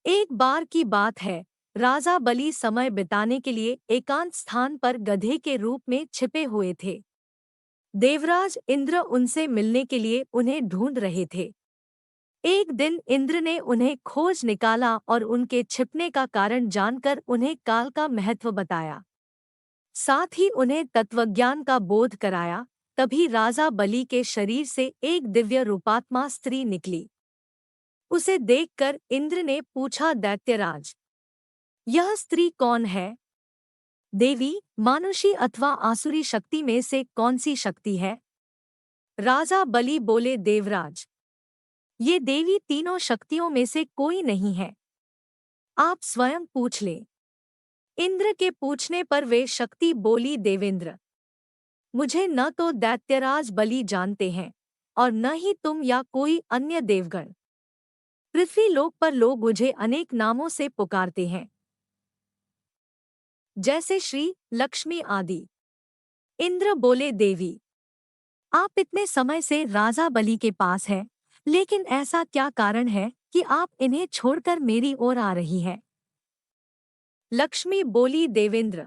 एक बार की बात है, राजा बलि समय बिताने के लिए एकांत स्थान पर गधे के रूप में छिपे हुए थे। देवराज इंद्र उनसे मिलने के लिए उन्हें ढूंढ रहे थे। एक दिन इंद्र ने उन्हें खोज निकाला और उनके छिपने का कारण जानकर उन्हें काल का महत्व बताया। साथ ही उन्हें तत्वज्ञान का बोध कराया। तभी राजा बलि के शरीर से एक दिव्य रूपात्मा स्त्री निकली। उसे देखकर इंद्र ने पूछा, दैत्यराज, यह स्त्री कौन है? देवी, मानुषी अथवा आसुरी शक्ति में से कौन सी शक्ति है? राजा बलि बोले, देवराज, ये देवी तीनों शक्तियों में से कोई नहीं है। आप स्वयं पूछ लें। इंद्र के पूछने पर वे शक्ति बोली, देवेंद्र, मुझे न तो दैत्यराज बलि जानते हैं और न ही तुम या कोई अन्य देवगण। पृथ्वी लोक पर लोग मुझे अनेक नामों से पुकारते हैं, जैसे श्री, लक्ष्मी आदि। इंद्र बोले, देवी, आप इतने समय से राजा बलि के पास हैं, लेकिन ऐसा क्या कारण है कि आप इन्हें छोड़कर मेरी ओर आ रही हैं? लक्ष्मी बोली, देवेंद्र,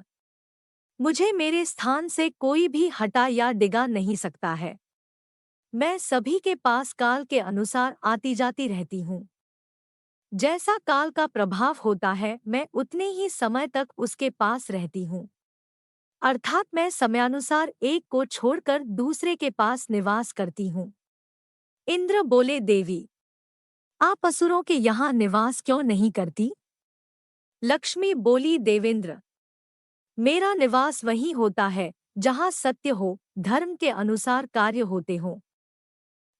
मुझे मेरे स्थान से कोई भी हटा या डिगा नहीं सकता है। मैं सभी के पास काल के अनुसार आती जाती रहती हूँ। जैसा काल का प्रभाव होता है, मैं उतने ही समय तक उसके पास रहती हूँ। अर्थात मैं समयानुसार एक को छोड़कर दूसरे के पास निवास करती हूँ। इंद्र बोले, देवी, आप असुरों के यहाँ निवास क्यों नहीं करती? लक्ष्मी बोली, देवेंद्र, मेरा निवास वहीं होता है जहाँ सत्य हो, धर्म के अनुसार कार्य होते हों,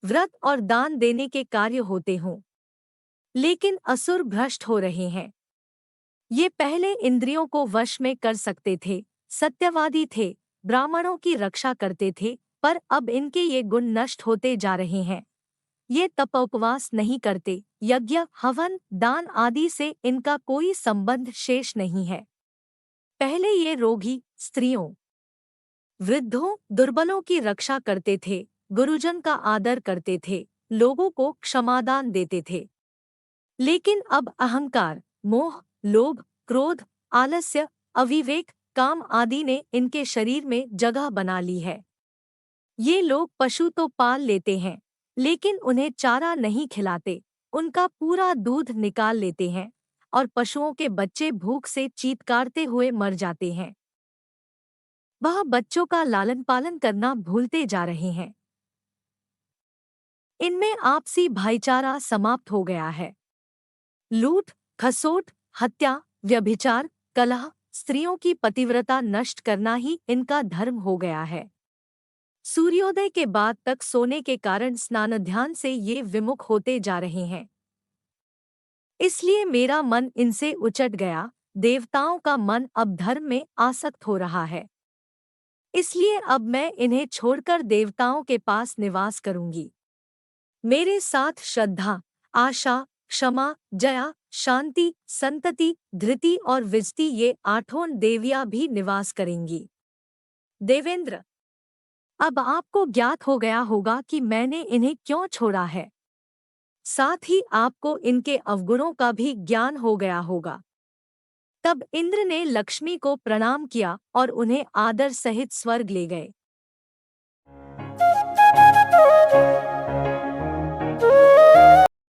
व्रत और दान देने के कार्य होते हों। लेकिन असुर भ्रष्ट हो रहे हैं। ये पहले इंद्रियों को वश में कर सकते थे, सत्यवादी थे, ब्राह्मणों की रक्षा करते थे, पर अब इनके ये गुण नष्ट होते जा रहे हैं। ये तपोपवास नहीं करते, यज्ञ, हवन, दान आदि से इनका कोई संबंध शेष नहीं है। पहले ये रोगी, स्त्रियों, वृद्धों, दुर्बलों की रक्षा करते थे, गुरुजन का आदर करते थे, लोगों को क्षमादान देते थे। लेकिन अब अहंकार, मोह, लोभ, क्रोध, आलस्य, अविवेक, काम आदि ने इनके शरीर में जगह बना ली है। ये लोग पशु तो पाल लेते हैं, लेकिन उन्हें चारा नहीं खिलाते, उनका पूरा दूध निकाल लेते हैं और पशुओं के बच्चे भूख से चीत्कारते हुए मर जाते हैं। वह बच्चों का लालन पालन करना भूलते जा रहे हैं। इनमें आपसी भाईचारा समाप्त हो गया है। लूट, खसोट, हत्या, व्यभिचार, कलह, स्त्रियों की पतिव्रता नष्ट करना ही इनका धर्म हो गया है। सूर्योदय के बाद तक सोने के कारण स्नान ध्यान से ये विमुख होते जा रहे हैं। इसलिए मेरा मन इनसे उचट गया। देवताओं का मन अब धर्म में आसक्त हो रहा है। इसलिए अब मैं इन्हें छोड़कर देवताओं के पास निवास करूंगी। मेरे साथ श्रद्धा, आशा, क्षमा, जया, शांति, संतति, धृति और विजति ये आठों देवियां भी निवास करेंगी। देवेंद्र, अब आपको ज्ञात हो गया होगा कि मैंने इन्हें क्यों छोड़ा है। साथ ही आपको इनके अवगुणों का भी ज्ञान हो गया होगा। तब इंद्र ने लक्ष्मी को प्रणाम किया और उन्हें आदर सहित स्वर्ग ले गए।